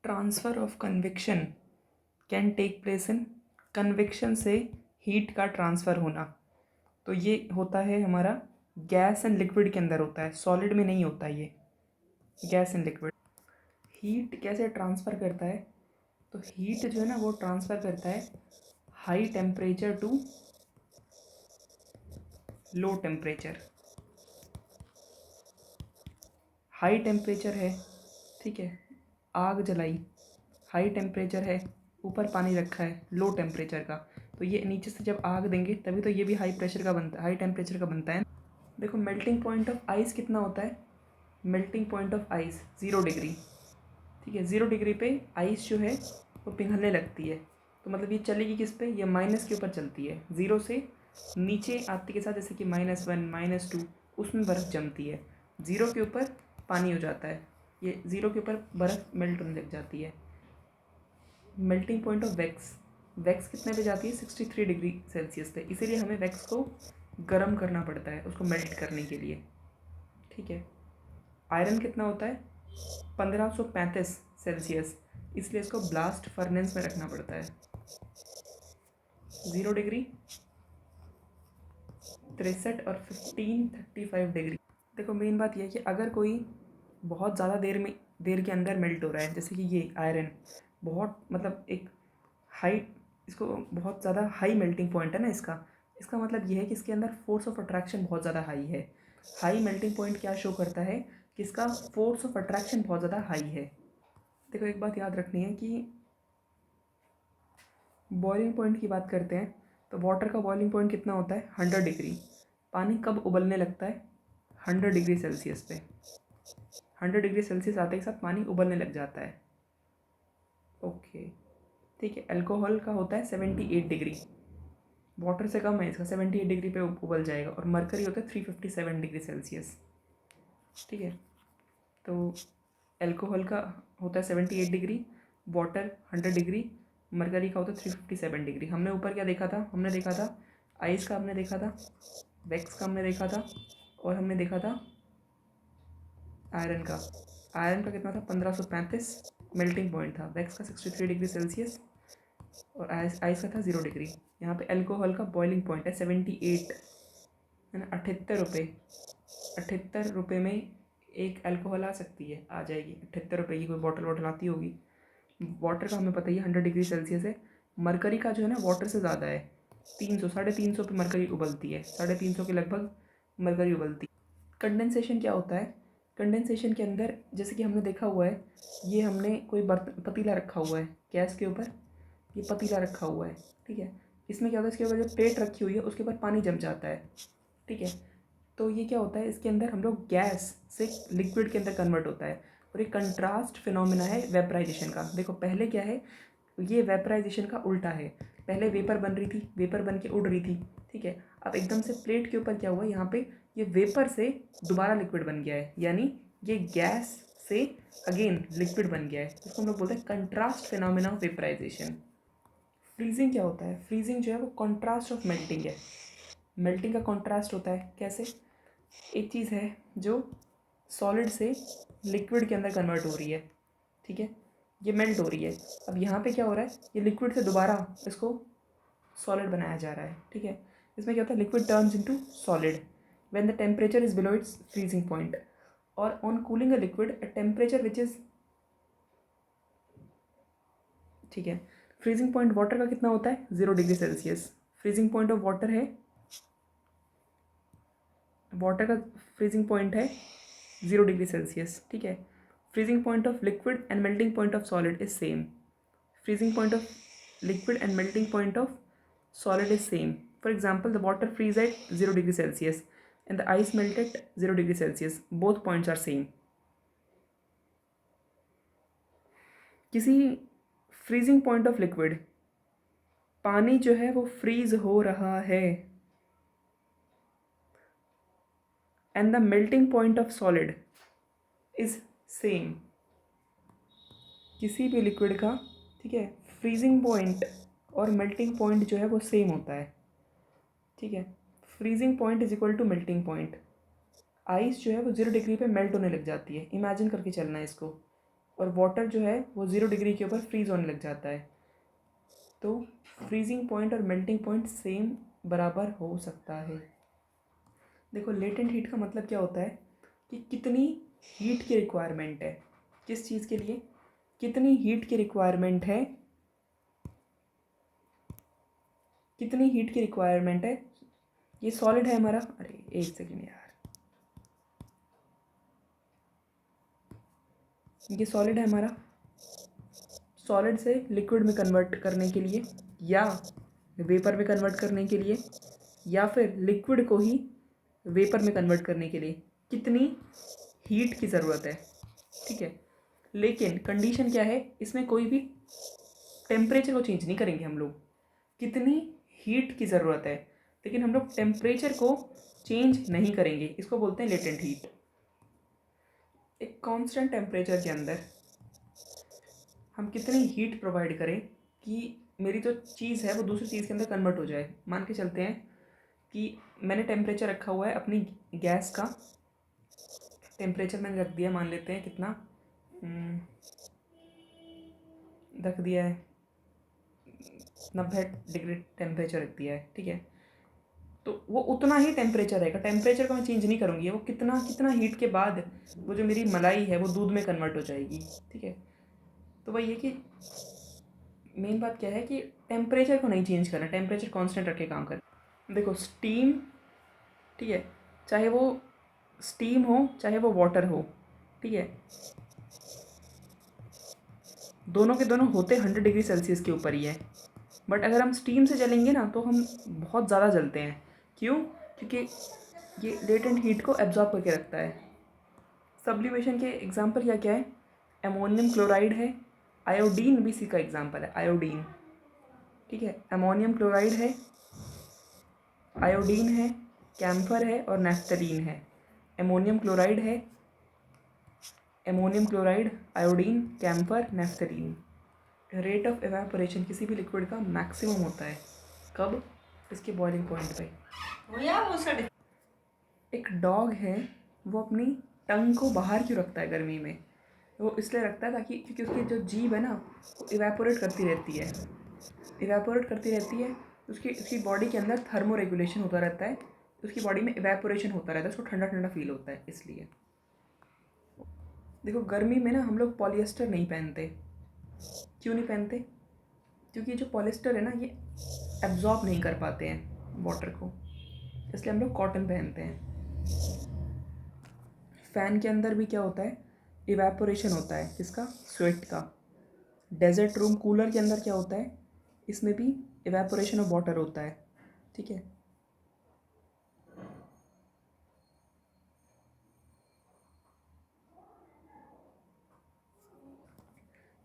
Transfer of convection can take place in convection से heat का transfer होना। तो ये होता है हमारा गैस एंड लिक्विड के अंदर होता है, सॉलिड में नहीं होता ये। गैस एंड लिक्विड हीट कैसे ट्रांसफ़र करता है? तो हीट जो है ना वो ट्रांसफ़र करता है high temperature to low temperature. High temperature है, ठीक है, आग जलाई, हाई टेम्परेचर है, ऊपर पानी रखा है लो टेम्परेचर का, तो ये नीचे से जब आग देंगे तभी तो ये भी हाई प्रेशर का बनता है, हाई टेम्परेचर का बनता है। देखो मेल्टिंग पॉइंट ऑफ आइस कितना होता है? Melting point of ice 0 degree, ठीक है। 0 डिग्री पे आइस जो है वो पिघलने लगती है, तो मतलब ये चलेगी किस पे? ये माइनस के ऊपर चलती है। 0 से नीचे आते के साथ जैसे कि -1 -2 उसमें बर्फ़ जमती है, 0 के ऊपर पानी हो जाता है, ये 0 के ऊपर बर्फ़ मेल्ट होने लग जाती है। Melting point of wax, wax कितने पे जाती है? 63 डिग्री सेल्सियस पे, इसीलिए हमें वैक्स को गर्म करना पड़ता है उसको मेल्ट करने के लिए, ठीक है। आयरन कितना होता है? 1535 सेल्सियस, इसलिए इसको ब्लास्ट फर्नेस में रखना पड़ता है। 0 डिग्री, 63 और 1535 डिग्री। देखो मेन बात यह है कि अगर कोई बहुत ज़्यादा देर के अंदर मेल्ट हो रहा है, जैसे कि ये आयरन बहुत मतलब एक हाई, इसको बहुत ज़्यादा हाई मेल्टिंग पॉइंट है ना इसका मतलब ये है कि इसके अंदर फोर्स ऑफ अट्रैक्शन बहुत ज़्यादा हाई है। हाई मेल्टिंग पॉइंट क्या शो करता है कि इसका फोर्स ऑफ अट्रैक्शन बहुत ज़्यादा हाई है। देखो एक बात याद रखनी है कि बॉइलिंग पॉइंट की बात करते हैं तो वाटर का बॉइलिंग पॉइंट कितना होता है? 100 डिग्री। पानी कब उबलने लगता है? 100 डिग्री सेल्सियस पे। 100 डिग्री सेल्सियस आते के साथ पानी उबलने लग जाता है। ओके, ठीक है। अल्कोहल का होता है 78 डिग्री, वाटर से कम है इसका, 78 डिग्री पे उबल जाएगा। और मरकरी होता है 357 डिग्री सेल्सियस, ठीक है। तो अल्कोहल का होता है 78 डिग्री, वाटर 100 डिग्री, मरकरी का होता है 357 डिग्री। हमने ऊपर क्या देखा था? हमने देखा था आइस का, हमने देखा था वैक्स का, हमने देखा था, और हमने देखा था आयरन का। आयरन का कितना था? 1535 मेल्टिंग पॉइंट था, वैक्स का 63 डिग्री सेल्सियस, और आइस का था 0 डिग्री। यहाँ पे अल्कोहल का बॉइलिंग पॉइंट है 78, है ना, 78 रुपये। 78 रुपये में एक अल्कोहल आ सकती है, आ जाएगी 78 रुपये की। कोई बॉटल आती होगी। वाटर का हमें पता ही है 100 डिग्री सेल्सियस है। मरकरी का जो है ना वाटर से ज़्यादा है, 300 350 पे मरकरी उबलती है, 350 के लगभग मरकरी उबलती है। कंडेंसेशन क्या होता है? कंडेंसेशन के अंदर जैसे कि हमने देखा हुआ है, ये हमने कोई बर्तन पतीला रखा हुआ है गैस के ऊपर, ये पतीला रखा हुआ है, ठीक है। इसमें क्या होता है? इसके ऊपर जो प्लेट रखी हुई है उसके ऊपर पानी जम जाता है, ठीक है। तो ये क्या होता है? इसके अंदर हम लोग गैस से लिक्विड के अंदर कन्वर्ट होता है, और एक कंट्रास्ट फिनोमिना है वेपराइजेशन का। देखो पहले क्या है, ये वेपराइजेशन का उल्टा है। पहले वेपर बन रही थी, वेपर बन के उड़ रही थी, ठीक है। अब एकदम से प्लेट के ऊपर क्या हुआ, यहाँ पे ये वेपर से दोबारा लिक्विड बन गया है, यानी ये गैस से अगेन लिक्विड बन गया है। इसको हम लोग बोलते हैं contrast phenomena of vaporisation. Freezing क्या होता है? फ्रीजिंग जो है वो कॉन्ट्रास्ट ऑफ मेल्टिंग है। मेल्टिंग का कॉन्ट्रास्ट होता है कैसे? एक चीज़ है जो सॉलिड से लिक्विड के अंदर कन्वर्ट हो रही है, ठीक है, ये मेल्ट हो रही है। अब यहाँ पे क्या हो रहा है? ये लिक्विड से दोबारा इसको सॉलिड बनाया जा रहा है, ठीक है। इसमें क्या होता है? Liquid turns into solid when the temperature is below its freezing point, और on cooling a liquid a temperature which is, ठीक है। फ्रीजिंग पॉइंट वाटर का कितना होता है? 0 degree Celsius. Freezing point of water है, वाटर का फ्रीजिंग पॉइंट है 0 डिग्री सेल्सियस, ठीक है। Freezing point of liquid and melting point of solid is same. Freezing point of liquid and melting point of solid is same. For example, the water freeze at 0 degree Celsius and the ice melt at 0 degree Celsius. Both points are same. किसी freezing point of liquid पानी जो है वो freeze हो रहा है, and the melting point of solid is same. किसी भी लिक्विड का, ठीक है, फ्रीजिंग पॉइंट और मेल्टिंग पॉइंट जो है वो सेम होता है, ठीक है। Freezing point is equal to melting point. Ice जो है वो 0 डिग्री पे मेल्ट होने लग जाती है, इमेजिन करके चलना है इसको। और वाटर जो है वो 0 डिग्री के ऊपर फ्रीज होने लग जाता है। तो फ्रीजिंग पॉइंट और मेल्टिंग पॉइंट सेम बराबर हो सकता है। देखो लेटेंट हीट का मतलब क्या होता है कि कितनी हीट की रिक्वायरमेंट है, किस चीज़ के लिए, कितनी हीट की रिक्वायरमेंट है, कितनी हीट की रिक्वायरमेंट है। ये सॉलिड है हमारा, अरे एक सेकेंड यार, ये सॉलिड है हमारा, सॉलिड से लिक्विड में कन्वर्ट करने के लिए या वेपर में कन्वर्ट करने के लिए या फिर लिक्विड को ही वेपर में कन्वर्ट करने के लिए कितनी हीट की ज़रूरत है। ठीक है, लेकिन कंडीशन क्या है, इसमें कोई भी टेम्परेचर को चेंज नहीं करेंगे हम लोग, कितनी हीट की ज़रूरत है, लेकिन हम लोग टेम्परेचर को चेंज नहीं करेंगे। इसको बोलते हैं लेटेंट हीट। एक कांस्टेंट टेम्परेचर के अंदर हम कितनी हीट प्रोवाइड करें कि मेरी जो चीज़ है वो दूसरी चीज़ के अंदर कन्वर्ट हो जाए। मान के चलते हैं कि मैंने टेम्परेचर रखा हुआ है अपनी गैस का, टेम्परेचर मैंने रख दिया, मान लेते हैं कितना रख दिया है, 90 डिग्री टेम्परेचर रख दिया है। ठीक है, तो वो उतना ही टेम्परेचर रहेगा, टेम्परेचर को मैं चेंज नहीं करूँगी। वो कितना कितना हीट के बाद वो जो मेरी मलाई है वो दूध में कन्वर्ट हो जाएगी। ठीक है, तो वही है कि मेन बात क्या है कि टेम्परेचर को नहीं चेंज करना, टेम्परेचर कांस्टेंट रख के काम करना। देखो स्टीम, ठीक है, चाहे वो स्टीम हो चाहे वो वाटर हो, ठीक है, दोनों के दोनों होते 100 डिग्री सेल्सियस के ऊपर ही है। बट अगर हम स्टीम से जलेंगे ना तो हम बहुत ज़्यादा जलते हैं। क्यों? क्योंकि ये लेटेंट हीट को एब्जॉर्ब करके रखता है। सब्लिमेशन के एग्जांपल क्या क्या है? अमोनियम क्लोराइड है, आयोडीन भी इसी का एग्जांपल है, आयोडीन। ठीक है, अमोनियम क्लोराइड है, आयोडीन है, कैम्फर है और नेफ्थलीन है। अमोनियम क्लोराइड है, ammonium chloride, iodine, camphor, naphthalene. Rate of evaporation किसी भी लिक्विड का मैक्सिमम होता है कब? इसके बॉइलिंग पॉइंट पे। एक डॉग है, वो अपनी टंग को बाहर क्यों रखता है गर्मी में? वो इसलिए रखता है ताकि, क्योंकि उसकी जो जीभ है ना वो इवेपोरेट करती रहती है, इवेपोरेट करती रहती है। उसकी उसकी बॉडी के अंदर थर्मो रेगुलेशन होता रहता है, उसकी बॉडी में इवेपोरेशन होता रहता है, उसको ठंडा ठंडा फील होता है इसलिए। देखो गर्मी में ना हम लोग पॉलिएस्टर नहीं पहनते। क्यों नहीं पहनते? क्योंकि जो पॉलिएस्टर है ना ये एब्जॉर्ब नहीं कर पाते हैं वाटर को, इसलिए हम लोग कॉटन पहनते हैं। फ़ैन के अंदर भी क्या होता है? इवेपोरेशन होता है, किसका? स्वेट का। डेजर्ट रूम कूलर के अंदर क्या होता है? इसमें भी इवेपोरेशन ऑफ वाटर होता है। ठीक है,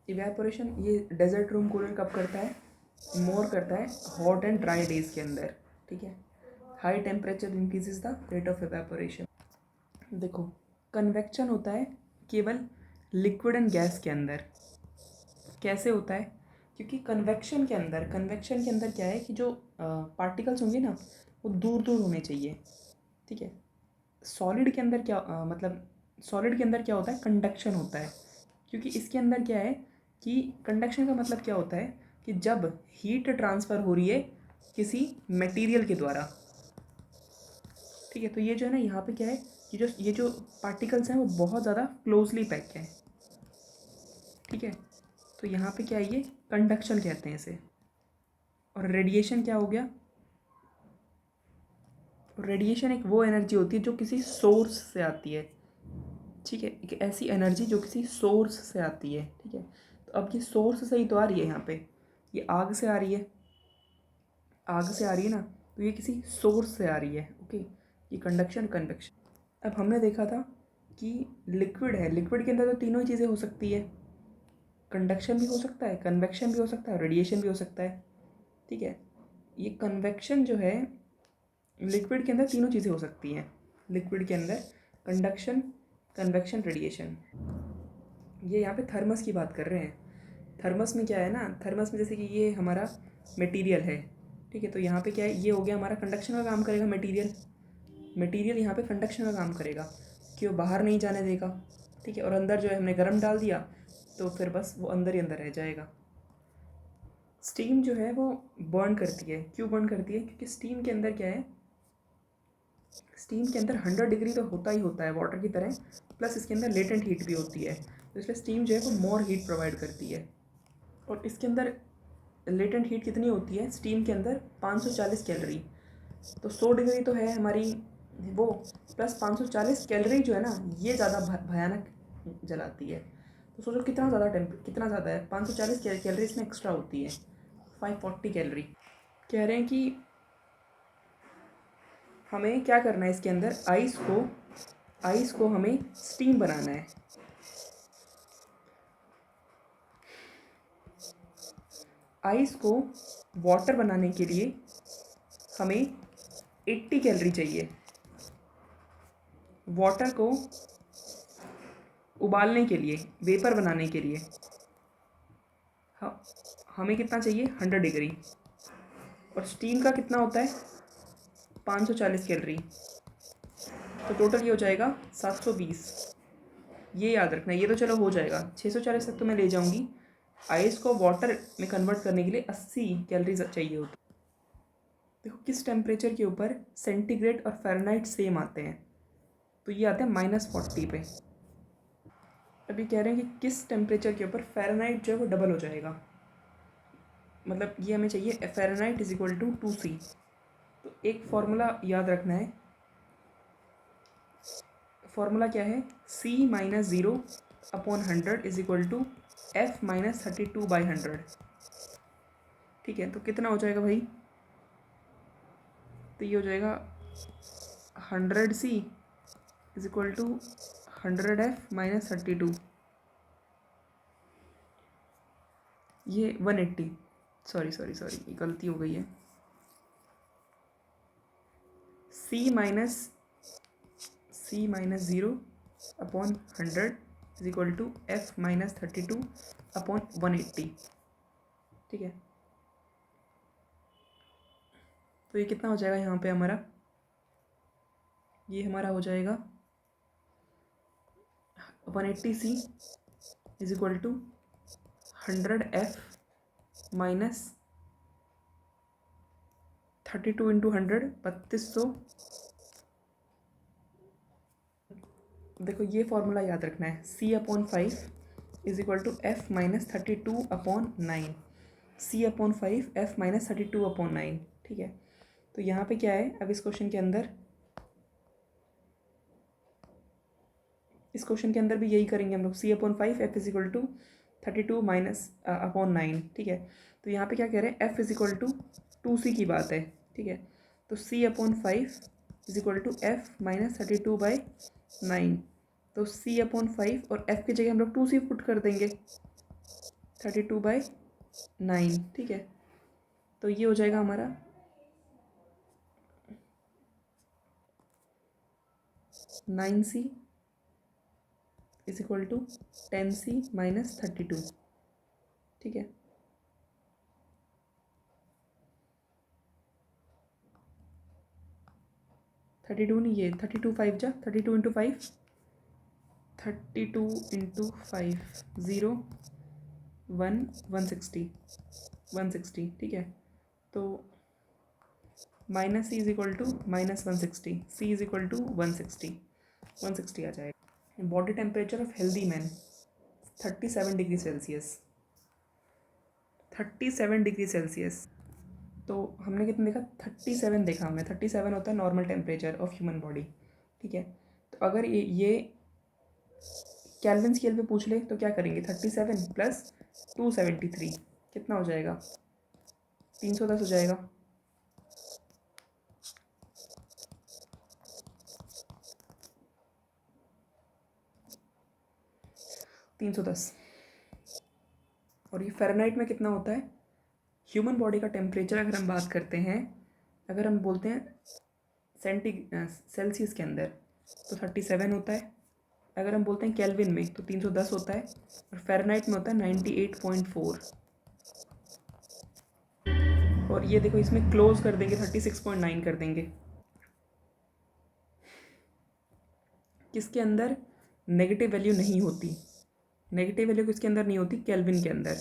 इवेपोरेशन ये डेजर्ट रूम कूलर कब करता है? मोर करता है हॉट एंड ड्राई डेज के अंदर। ठीक है, high temperature increases the rate of evaporation. देखो कन्वेक्शन होता है केवल लिक्विड एंड गैस के अंदर। कैसे होता है? क्योंकि कन्वेक्शन के अंदर क्या है कि जो पार्टिकल्स होंगे ना वो दूर दूर होने चाहिए। ठीक है, सॉलिड के अंदर क्या मतलब सॉलिड के अंदर क्या होता है? कंडक्शन होता है। क्योंकि इसके अंदर क्या है कि कंडक्शन का मतलब क्या होता है कि जब हीट ट्रांसफ़र हो रही है किसी मटेरियल के द्वारा। ठीक है, तो ये जो है ना यहाँ पे क्या है कि जो ये जो पार्टिकल्स हैं वो बहुत ज़्यादा क्लोजली पैक हैं। ठीक है, तो यहाँ पे क्या है, ये कंडक्शन कहते हैं इसे। और रेडिएशन क्या हो गया? रेडिएशन एक वो एनर्जी होती है जो किसी सोर्स से आती है। ठीक है, एक ऐसी एनर्जी जो किसी सोर्स से आती है। ठीक है, तो अब ये सोर्स से ही तो आ रही है, यहाँ पे ये आग से आ रही है, आग से आ रही है ना, तो ये किसी सोर्स से आ रही है। ओके, ये कंडक्शन कन्वेक्शन। अब हमने देखा था कि लिक्विड है, लिक्विड के अंदर तो तीनों ही चीज़ें हो सकती है, कंडक्शन भी हो सकता है, कन्वेक्शन भी हो सकता है, रेडिएशन भी हो सकता है। ठीक है, ये कन्वेक्शन जो है लिक्विड के अंदर तीनों चीज़ें हो सकती हैं। लिक्विड के अंदर कंडक्शन, कन्वेक्शन, रेडिएशन। ये यहाँ पे थर्मस की बात कर रहे हैं। थर्मस में क्या है ना, थर्मस में जैसे कि ये हमारा मटेरियल है। ठीक है, तो यहाँ पे क्या है, ये हो गया हमारा कंडक्शन का काम करेगा मटेरियल। मटेरियल यहाँ पे कंडक्शन का काम करेगा कि वो बाहर नहीं जाने देगा। ठीक है, और अंदर जो है हमने गर्म डाल दिया तो फिर बस वो अंदर ही अंदर रह जाएगा। स्टीम जो है वो बर्न करती है। क्यों बर्न करती है? क्योंकि स्टीम के अंदर क्या है, स्टीम के अंदर 100 डिग्री तो होता ही होता है वाटर की तरह, प्लस इसके अंदर लेटेंट हीट भी होती है, तो इसलिए स्टीम जो है वो मोर हीट प्रोवाइड करती है। और इसके अंदर लेटेंट हीट कितनी होती है स्टीम के अंदर? 540 कैलोरी। तो 100 डिग्री तो है हमारी वो, प्लस 540 कैलोरी जो है ना, ये ज़्यादा भयानक जलाती है। तो सोचो कितना ज़्यादा कितना ज़्यादा है, 540 कैलोरी इसमें एक्स्ट्रा होती है, 540 कैलोरी। कह रहे हैं कि हमें क्या करना है, इसके अंदर आइस को हमें स्टीम बनाना है। आइस को वाटर बनाने के लिए हमें 80 कैलोरी चाहिए। वाटर को उबालने के लिए, वेपर बनाने के लिए हमें कितना चाहिए? 100 डिग्री। और स्टीम का कितना होता है? 540 कैलोरी। तो टोटल ये हो जाएगा 720। ये याद रखना, ये तो चलो हो जाएगा, 640 तक तो मैं ले जाऊंगी। आइस को वाटर में कन्वर्ट करने के लिए 80 कैलोरीज चाहिए होती। देखो किस टेम्परेचर के ऊपर सेंटीग्रेड और फ़ारेनहाइट सेम आते हैं, तो ये आते हैं -40 पे। अभी कह रहे हैं कि किस टेम्परेचर के ऊपर फ़ारेनहाइट जो है वो डबल हो जाएगा, मतलब ये हमें चाहिए फ़ारेनहाइट = 2C। तो एक फार्मूला याद रखना है, फार्मूला क्या है? C - 0/100 = F - 32/100। ठीक है, तो कितना हो जाएगा भाई? तो ये हो जाएगा 100C = 100F - 32। ये 180, सॉरी गलती हो गई है। C - 0/100 = F - 32/180। ठीक है, तो ये कितना हो जाएगा यहाँ पे हमारा? ये हमारा हो जाएगा 180C = 100F - 32 × 100 3200। देखो ये फार्मूला याद रखना है, C/5 = F - 32/9। C/5 F - 32/9। ठीक है, तो यहाँ पे क्या है, अब इस क्वेश्चन के अंदर भी यही करेंगे हम लोग। C/5 F = 32 - 9। ठीक है, तो यहाँ पे क्या कह रहे हैं? F = 2C की बात है। ठीक है, तो C/5 = F - 32/9। तो C/5 और F की जगह हम लोग 2C पुट कर देंगे, 32/9। ठीक है, तो ये हो जाएगा हमारा 9C = 10C - 32। ठीक है, थर्टी टू नहीं, ये 32 5 जा 32 × 5 32 × 5 0 1 160 160। ठीक है, तो -C = -160, C = 160 आ जाएगा। Body temperature of healthy man 37 degree Celsius. 37 degree Celsius, तो हमने कितना देखा? 37 देखा हमने। 37 होता है normal temperature of human body. ठीक है, तो अगर ये केल्विन स्केल पे पूछ ले तो क्या करेंगे? 37 + 273 कितना हो जाएगा? 310 हो जाएगा। और ये फ़ारेनहाइट में कितना होता है? ह्यूमन बॉडी का टेम्परेचर अगर हम बात करते हैं, अगर हम बोलते हैं सेल्सियस के अंदर, तो 37 होता है। अगर हम बोलते हैं केल्विन में तो 310 होता है, और फ़ारेनहाइट में होता है 98.4। और ये देखो इसमें क्लोज कर देंगे, 36.9 कर देंगे। किसके अंदर नेगेटिव वैल्यू नहीं होती? नेगेटिव वैल्यू किसके अंदर नहीं होती, केल्विन के अंदर।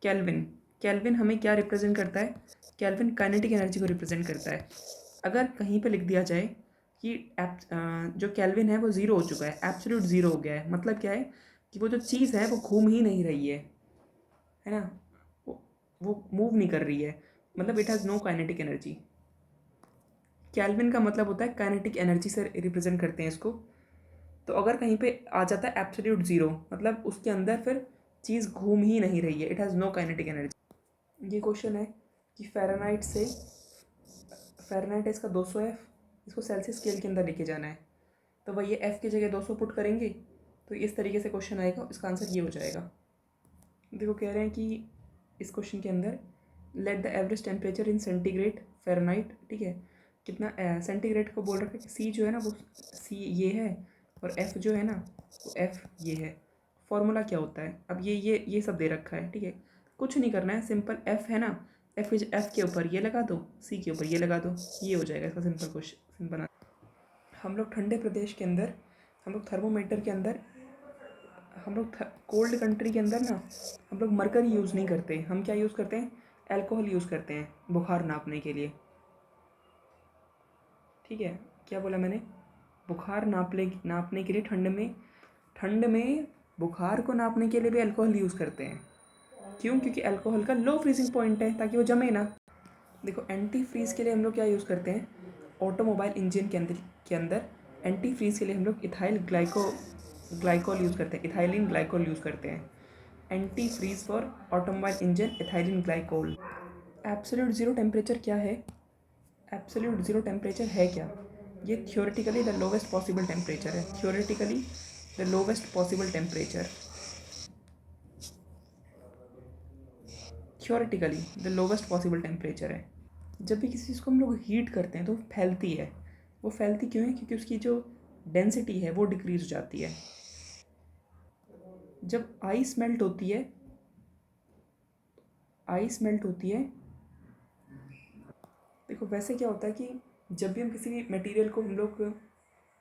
केल्विन केल्विन हमें क्या रिप्रेजेंट करता है, केल्विन काइनेटिक एनर्जी को रिप्रेजेंट करता है। अगर कहीं पे लिख दिया जाए कि जो केल्विन है वो ज़ीरो हो चुका है, एब्सोल्यूट ज़ीरो हो गया है, मतलब क्या है कि वो जो चीज़ है वो घूम ही नहीं रही है ना, वो मूव नहीं कर रही है, मतलब it has no kinetic energy. Kelvin का मतलब होता है काइनेटिक एनर्जी से रिप्रेजेंट करते हैं इसको। तो अगर कहीं पे आ जाता है एब्सोल्यूट ज़ीरो, मतलब उसके अंदर फिर चीज़ घूम ही नहीं रही है, it has no kinetic energy. ये क्वेश्चन है कि फ़ारेनहाइट से, फ़ारेनहाइट है इसका 200 F, इसको सेल्सियस स्केल के अंदर लेके जाना है, तो वही F की जगह 200 पुट करेंगे तो इस तरीके से क्वेश्चन आएगा, इसका आंसर ये हो जाएगा। देखो कह रहे हैं कि इस क्वेश्चन के अंदर let the average temperature in centigrade Fahrenheit, ठीक है, कितना सेंटीग्रेड को बोल रखा है कि सी जो है ना वो सी ये है और एफ़ जो है ना वो एफ़ ये है। फॉर्मूला क्या होता है, अब ये सब दे रखा है, ठीक है, कुछ नहीं करना है, सिंपल एफ़ है ना, एफ़ के ऊपर ये लगा दो, सी के ऊपर ये लगा दो, ये हो जाएगा इसका सिंपल क्वेश्चन, सिंपल। हम लोग ठंडे प्रदेश के अंदर, हम लोग थर्मोमीटर के अंदर, हम लोग कोल्ड कंट्री के अंदर ना हम लोग मरकरी यूज़ नहीं करते, हम क्या यूज़ करते हैं, अल्कोहल यूज़ करते हैं बुखार नापने के लिए, ठीक है। क्या बोला मैंने, बुखार नापने के लिए ठंड में बुखार को नापने के लिए भी अल्कोहल यूज़ करते हैं। क्यों, क्योंकि अल्कोहल का लो फ्रीजिंग पॉइंट है ताकि वो जमे ना। देखो एंटी फ्रीज़ के लिए हम लोग क्या यूज़ करते हैं, ऑटोमोबाइल इंजन के अंदर एंटी फ्रीज़ के लिए हम लोग इथाइल ग्लाइकोल यूज़ करते हैं, इथाइलिन ग्लाइकोल यूज़ करते हैं। Anti freeze for automobile engine ethylene glycol. Absolute zero temperature क्या है, एब्सोल्यूट ज़ीरो टेम्परेचर है क्या, ये theoretically the lowest possible temperature है, theoretically the lowest possible temperature, theoretically the lowest possible temperature है। जब भी किसी चीज़ को हम लोग हीट करते हैं तो वो फैलती है, वो फैलती क्यों है, क्योंकि उसकी जो डेंसिटी है वो डिक्रीज हो जाती है। जब आइस मेल्ट होती है, आइस मेल्ट होती है, देखो वैसे क्या होता है कि जब भी हम किसी भी मटेरियल को हम लोग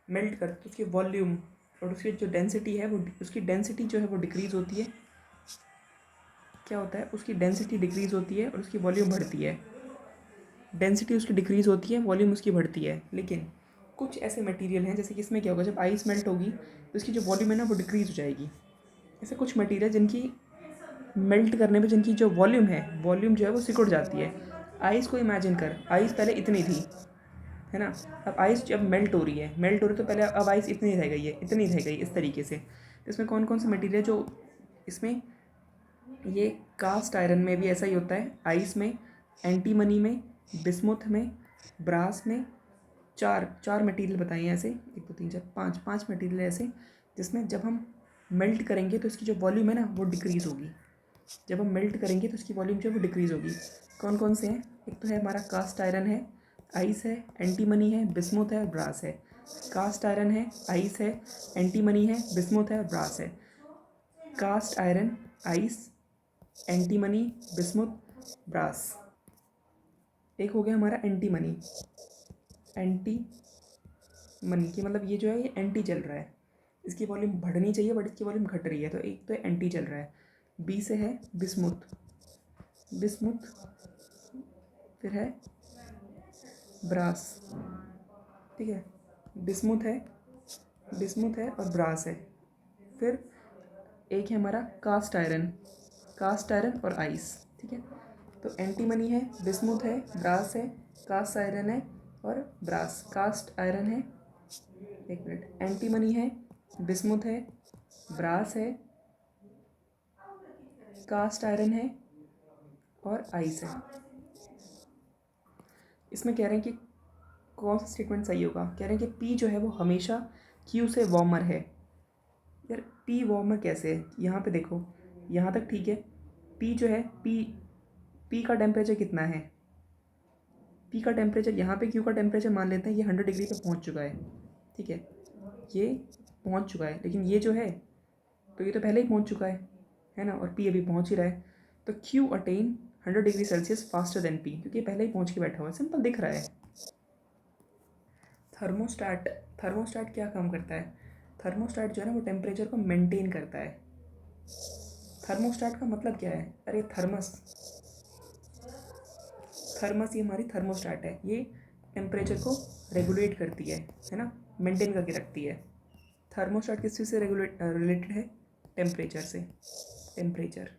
मेल्ट करते हैं तो उसकी वॉल्यूम और उसकी जो डेंसिटी है वो, उसकी डेंसिटी जो है वो डिक्रीज़ होती है। क्या होता है, उसकी डेंसिटी डिक्रीज़ होती है और उसकी वॉल्यूम बढ़ती है। डेंसिटी उसकी डिक्रीज़ होती है, वॉल्यूम उसकी बढ़ती है। लेकिन कुछ ऐसे मटेरियल हैं, जैसे कि इसमें क्या होगा, जब आइस मेल्ट होगी तो इसकी जो वॉल्यूम है ना वो डिक्रीज़ हो जाएगी। ऐसे कुछ मटेरियल जिनकी मेल्ट करने पे जिनकी जो वॉल्यूम है, वॉल्यूम जो है वो सिकुड़ जाती है। आइस को इमेजिन कर, आइस पहले इतनी थी, है ना, अब आइस जब मेल्ट हो रही है, तो पहले अब आइस इतनी रह गई है, इतनी रह गई, इस तरीके से। तो इसमें कौन कौन से मटेरियल जो इसमें, ये कास्ट आयरन में भी ऐसा ही होता है, आइस में, एंटीमनी में, बिस्मुथ में, ब्रास में, चार मटेरियल बताइए ऐसे, 1 2 3 4 5 मटेरियल ऐसे जिसमें जब हम मेल्ट करेंगे तो इसकी जो वॉल्यूम है ना वो डिक्रीज़ होगी। जब हम मेल्ट करेंगे तो इसकी वॉल्यूम जो है वो डिक्रीज़ होगी। कौन कौन से हैं, एक तो है हमारा कास्ट आयरन है, आइस है, एंटीमनी है, बिस्मुथ है और ब्रास है। कास्ट आयरन है, आइस है, एंटीमनी है, बिस्मुथ है और ब्रास है। Cast iron, ice, antimony, bismuth, brass. एक हो गया हमारा एंटीमनी, एंटी मनी की मतलब ये जो है ये एंटी चल रहा है, इसकी वॉल्यूम बढ़नी चाहिए बट इसकी वॉल्यूम घट रही है, तो एक तो एंटी चल रहा है। बी से है बिस्मुथ, बिस्मुथ, फिर है ब्रास, ठीक है, बिस्मुथ है, बिस्मुथ है और ब्रास है। फिर एक है हमारा कास्ट आयरन, कास्ट आयरन और आइस, ठीक है। तो एंटीमनी है, बिस्मुथ है, ब्रास है, कास्ट आयरन है और ब्रास। कास्ट आयरन है, एक मिनट, एंटीमनी है, बिस्मुथ है, ब्रास है, कास्ट आयरन है और आइस है। इसमें कह रहे हैं कि कौन सा स्टेटमेंट सही होगा, कह रहे हैं कि पी जो है वो हमेशा क्यू से वार्मर है। यार पी वार्मर कैसे है, यहाँ पे देखो, यहाँ तक ठीक है, पी जो है, पी का टेम्परेचर कितना है, पी का टेम्परेचर यहाँ पे क्यू का टेम्परेचर मान लेते हैं ये 100 डिग्री पे पहुँच चुका है, ठीक है, ये पहुँच चुका है, लेकिन ये जो है तो ये तो पहले ही पहुँच चुका है ना, और पी अभी पहुँच ही रहा है। तो Q attain 100 degree Celsius faster than P, क्योंकि पहले ही पहुँच के बैठा हुआ है, सिंपल दिख रहा है। थर्मोस्टैट, थर्मोस्टैट क्या काम करता है, थर्मोस्टैट जो है ना वो टेम्परेचर को मेंटेन करता है, थर्मोस्टेट का मतलब क्या है? अरे थर्मस ये हमारी थर्मोस्टेट है, ये टेम्परेचर को रेगुलेट करती है ना, मेंटेन करके रखती है। थर्मोस्टेट किस चीज़ से रिलेटेड है? टेम्परेचर से, टेम्परेचर।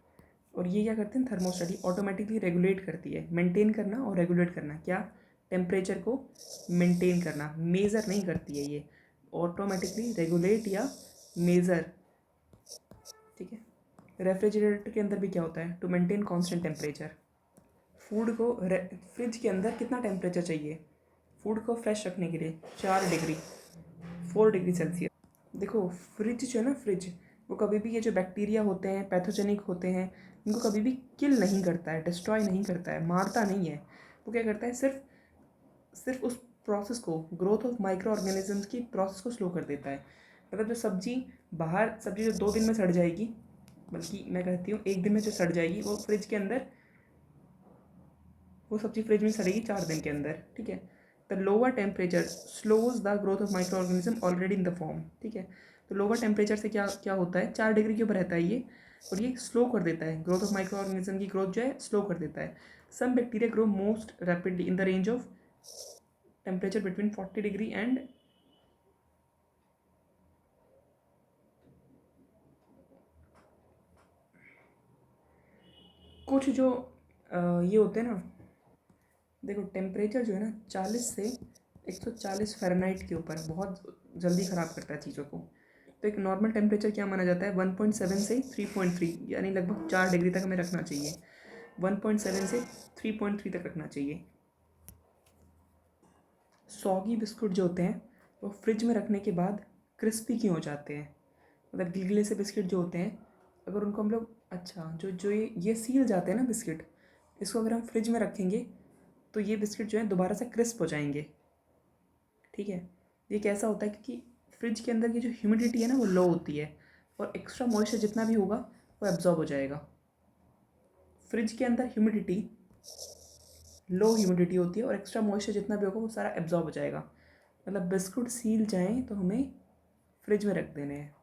और ये क्या करते हैं? थर्मोस्टेट, ये ऑटोमेटिकली रेगुलेट करती है। मेंटेन करना और रेगुलेट करना, क्या? टेम्परेचर को मेंटेन करना, मेज़र नहीं करती है ये, ऑटोमेटिकली रेगुलेट या मेज़र, ठीक है। रेफ्रिजरेटर के अंदर भी क्या होता है? To maintain constant temperature. Food को फ्रिज के अंदर कितना टेम्परेचर चाहिए फूड को फ्रेश रखने के लिए? 4 डिग्री, 4 डिग्री सेल्सियस। देखो फ्रिज जो है ना, फ्रिज वो कभी भी ये जो बैक्टीरिया होते हैं, पैथोजेनिक होते हैं, इनको कभी भी किल नहीं करता है, डिस्ट्रॉय नहीं करता है, मारता नहीं है। वो क्या करता है? सिर्फ उस प्रोसेस को, ग्रोथ ऑफ माइक्रो ऑर्गेनिजम्स की प्रोसेस को स्लो कर देता है। मतलब जो सब्जी जो 2 दिन में सड़ जाएगी, बल्कि मैं कहती हूँ 1 दिन में जो सड़ जाएगी, वो सब्जी फ्रिज में सड़ेगी 4 दिन के अंदर, ठीक है। The lower temperature slows the growth of micro organism already in the form, ठीक है। तो लोअर टेम्परेचर से क्या क्या होता है? 4 डिग्री के ऊपर रहता है ये, और ये स्लो कर देता है ग्रोथ ऑफ माइक्रो ऑर्गेनिज्म की ग्रोथ जो है स्लो कर देता है। Some bacteria grow most rapidly in the range of temperature between 40 degree and कुछ जो ये होते हैं ना, देखो टेम्परेचर जो है ना 40 से 140 फ़ारेनहाइट के ऊपर बहुत जल्दी ख़राब करता है चीज़ों को। तो एक नॉर्मल टेम्परेचर क्या माना जाता है? 1.7 से 3.3, यानी लगभग 4 डिग्री तक हमें रखना चाहिए। 1.7 से 3.3 तक रखना चाहिए। सॉगी बिस्कुट जो होते हैं वो फ्रिज में रखने के बाद क्रिस्पी क्यों हो जाते हैं? मतलब गिलगिले से बिस्किट जो होते हैं, अगर उनको हम लोग, अच्छा जो जो ये सील जाते हैं ना बिस्किट, इसको अगर हम फ्रिज में रखेंगे तो ये बिस्किट जो है दोबारा से क्रिस्प हो जाएंगे, ठीक है। ये कैसा होता है? क्योंकि फ्रिज के अंदर की जो ह्यूमिडिटी है ना वो लो होती है, और एक्स्ट्रा मॉइस्चर जितना भी होगा वो एब्जॉर्ब हो जाएगा। फ्रिज के अंदर लो ह्यूमिडिटी होती है, और एक्स्ट्रा मॉइस्चर जितना भी होगा वो सारा एब्जॉर्ब हो जाएगा। मतलब बिस्कुट सील जाएँ तो हमें फ्रिज में रख देने हैं।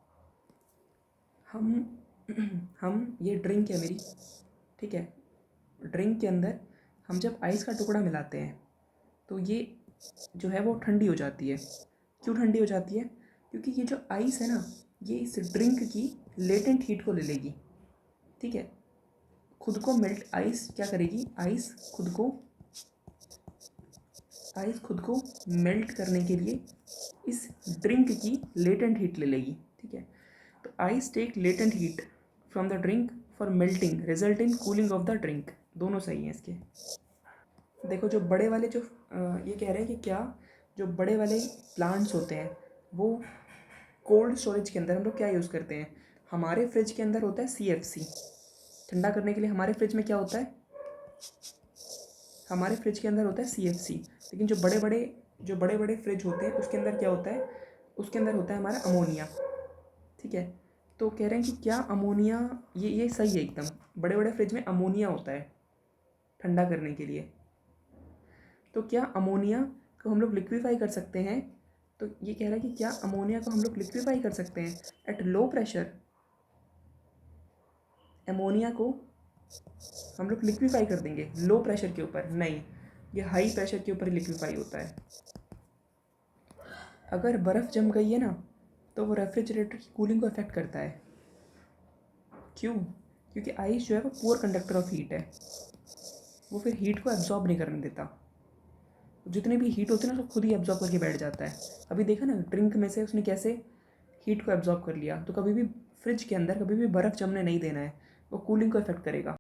हम ये ड्रिंक है मेरी, ठीक है। ड्रिंक के अंदर हम जब आइस का टुकड़ा मिलाते हैं तो ये जो है वो ठंडी हो जाती है। क्यों ठंडी हो जाती है? क्योंकि ये जो आइस है ना, ये इस ड्रिंक की लेटेंट हीट को ले लेगी, ठीक है। खुद को मेल्ट, आइस क्या करेगी? आइस खुद को मेल्ट करने के लिए इस ड्रिंक की लेटेंट हीट ले लेगी, ठीक है। तो ice take latent heat from the drink for melting, result in cooling of the drink. दोनों सही हैं इसके। देखो जो बड़े वाले जो ये कह रहे हैं कि क्या जो बड़े वाले प्लांट्स होते हैं वो कोल्ड स्टोरेज के अंदर हम लोग क्या यूज़ करते हैं? हमारे फ्रिज के अंदर होता है CFC, ठंडा करने के लिए हमारे फ्रिज में क्या होता है? हमारे फ्रिज के अंदर होता है CFC। लेकिन जो बड़े बड़े फ्रिज होते हैं उसके अंदर क्या होता है? उसके अंदर होता है हमारा अमोनिया, ठीक है। तो कह रहे हैं कि क्या अमोनिया, ये सही है एकदम, बड़े बड़े फ्रिज में अमोनिया होता है ठंडा करने के लिए। तो क्या अमोनिया को हम लोग लिक्विफाई कर सकते हैं? तो ये कह रहा है कि क्या अमोनिया को हम लोग लिक्विफाई कर सकते हैं एट लो प्रेशर? अमोनिया को हम लोग लिक्विफाई कर देंगे लो प्रेशर के ऊपर? नहीं, ये हाई प्रेशर के ऊपर ही लिक्विफाई होता है। अगर बर्फ़ जम गई है ना तो वो रेफ्रिजरेटर की कूलिंग को अफेक्ट करता है। क्यों? क्योंकि आइस जो है वो पुअर कंडक्टर ऑफ हीट है, वो फिर हीट को एब्जॉर्ब नहीं करने देता। जितनी भी हीट होती है ना उसको खुद ही एब्जॉर्ब करके बैठ जाता है। अभी देखा ना ड्रिंक में से उसने कैसे हीट को एब्जॉर्ब कर लिया। तो कभी भी फ्रिज के अंदर कभी भी बर्फ़ जमने नहीं देना है, वो कूलिंग को इफेक्ट करेगा।